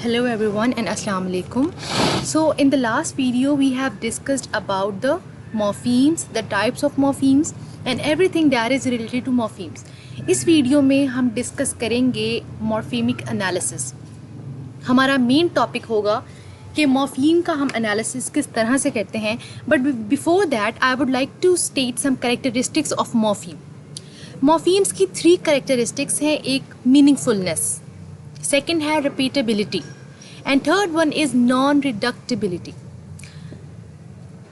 Hello everyone and Assalamu alaikum. So in the last video we have discussed about the morphemes, the types of morphemes and everything that is related to morphemes. इस video में हम discuss करेंगे morphemic analysis. हमारा main topic होगा कि morpheme का हम analysis किस तरह से करते हैं. But before that I would like to state some characteristics of morpheme. Morphemes की 3 कैरेक्टरिस्टिक्स हैं. एक मीनिंगफुलनेस, सेकेंड है repeatability and third one is non reducibility.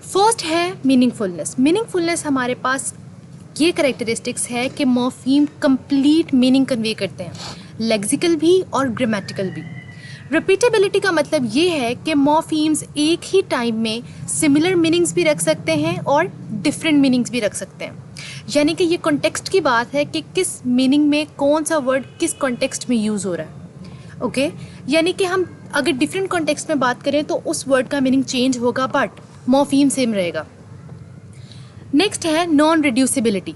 First है मीनिंगफुलनेस. मीनिंगफुलनेस हमारे पास ये करेक्टरिस्टिक्स है कि मॉर्फीम कंप्लीट मीनिंग कन्वे करते हैं, लेक्सिकल भी और ग्रामेटिकल भी. रिपीटेबिलिटी का मतलब ये है कि मॉर्फीम्स एक ही टाइम में सिमिलर मीनिंग्स भी रख सकते हैं और डिफरेंट मीनिंग्स भी रख सकते हैं. यानी कि ये कॉन्टेक्स्ट की बात है कि किस मीनिंग में कौन सा वर्ड किस कॉन्टेक्स्ट में यूज़ हो रहा है. ओके यानी कि हम अगर डिफरेंट कॉन्टेक्स्ट में बात करें तो उस वर्ड का मीनिंग चेंज होगा बट मॉर्फीम सेम रहेगा. नेक्स्ट है नॉन रिड्यूसिबिलिटी.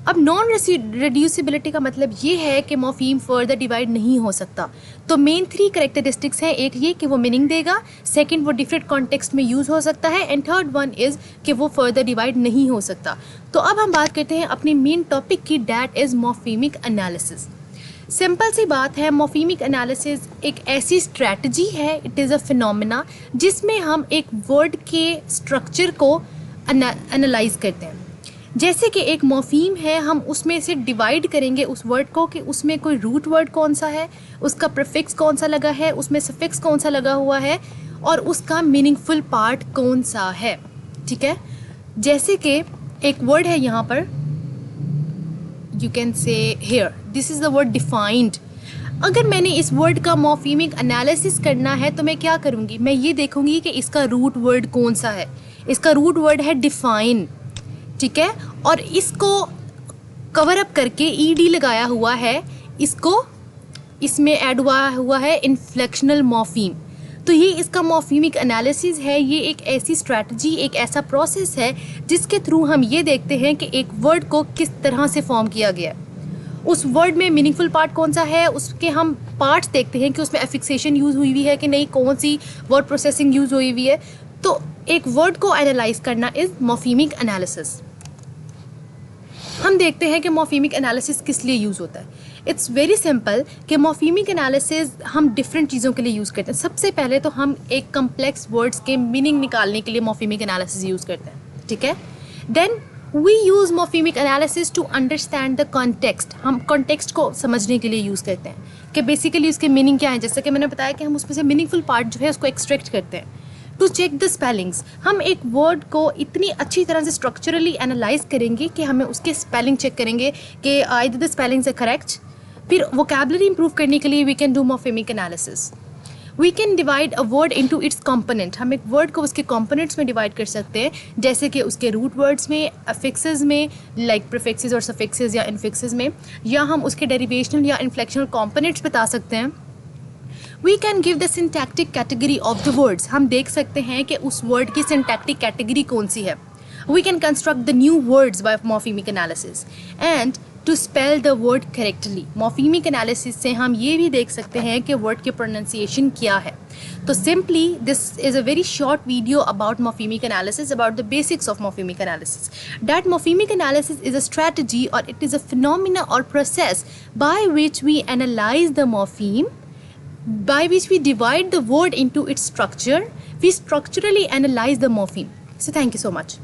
अब नॉन रिड्यूसिबिलिटी का मतलब ये है कि मॉर्फीम फर्दर डिवाइड नहीं हो सकता. तो मेन 3 कैरेक्टरिस्टिक्स हैं. एक ये कि वो मीनिंग देगा, सेकंड वो डिफरेंट कॉन्टेक्स्ट में यूज़ हो सकता है एंड थर्ड वन इज़ कि वो फर्दर डिवाइड नहीं हो सकता. तो अब हम बात करते हैं अपने मेन टॉपिक की, that is morphemic analysis. Simple सी बात है, मॉर्फेमिक एनालिसिस एक ऐसी स्ट्रैटेजी है, इट इज़ अ फिनोमेना जिसमें हम एक वर्ड के स्ट्रक्चर को एनालाइज करते हैं. जैसे कि एक मॉर्फीम है, हम उसमें से डिवाइड करेंगे उस वर्ड को कि उसमें कोई रूट वर्ड कौन सा है, उसका प्रीफिक्स कौन सा लगा है, उसमें सफिक्स कौन सा लगा हुआ है और उसका मीनिंगफुल पार्ट कौन सा है. ठीक है, जैसे कि एक वर्ड है यहाँ पर, you can say here, this is the word defined. अगर मैंने इस वर्ड का मॉर्फेमिक एनालिसिस करना है तो मैं क्या करूँगी, मैं ये देखूँगी कि इसका रूट वर्ड कौन सा है. इसका रूट वर्ड है डिफाइन. ठीक है, और इसको कवर अप करके ईडी लगाया हुआ है, इसको इसमें ऐड हुआ है इन्फ्लेक्शनल मॉर्फीम. तो ये इसका मॉर्फेमिक एनालिसिस है. ये एक ऐसी स्ट्रैटेजी, एक ऐसा प्रोसेस है जिसके थ्रू हम ये देखते हैं कि एक वर्ड को किस तरह से फॉर्म किया गया है. उस वर्ड में मीनिंगफुल पार्ट कौन सा है, उसके हम पार्ट्स देखते हैं कि उसमें एफिक्सेशन यूज़ हुई हुई है कि नहीं, कौन सी वर्ड प्रोसेसिंग यूज़ हुई हुई है. तो एक वर्ड को एनालाइज करना इज़ मॉर्फेमिक एनालिसिस. हम देखते हैं कि मॉर्फेमिक एनालिसिस किस लिए यूज़ होता है. इट्स वेरी सिंपल कि मॉर्फेमिक एनालिसिस हम डिफरेंट चीज़ों के लिए यूज़ करते हैं. सबसे पहले तो हम एक कम्प्लेक्स वर्ड्स के मीनिंग निकालने के लिए मॉर्फेमिक एनालिसिस यूज़ करते हैं. ठीक है, then we use morphemic analysis to understand the context. हम कॉन्टेक्स्ट को समझने के लिए यूज़ करते हैं कि बेसिकली उसके मीनिंग क्या है. जैसे कि मैंने बताया कि हम उसमें से मीनिंगफुल पार्ट जो है उसको एक्सट्रैक्ट करते हैं. टू चेक द स्पेलिंग्स, हम एक वर्ड को इतनी अच्छी तरह से स्ट्रक्चरली एनालाइज करेंगे कि हमें उसके स्पेलिंग चेक करेंगे कि either the spellings are correct. फिर वोकैबुलरी इंप्रूव करने के लिए we can do morphemic analysis. We can divide a word into its component. हम एक वर्ड को उसके कंपोनेंट्स में डिवाइड कर सकते हैं, जैसे कि उसके रूट वर्ड्स में, अफिक्सेस में लाइक प्रीफिक्सेस और सफिक्सेस या इनफिक्सेस में, या हम उसके डेरिवेशनल या इन्फ्लेक्शनल कंपोनेंट्स बता सकते हैं. We can give the syntactic category of the words. हम देख सकते हैं कि उस वर्ड की सिंटैक्टिक कैटेगरी कौन सी है. We can construct the new words by morphemic analysis and to spell the word correctly. Morphemic analysis से हम ये भी देख सकते हैं कि वर्ड की प्रोनाउंसिएशन क्या है. तो simply this is a very short video about morphemic analysis, about the basics of morphemic analysis. That morphemic analysis is a strategy or it is a phenomena or process by which we analyze the morpheme, by which we divide the word into its structure. We structurally analyze the morpheme. So thank you so much.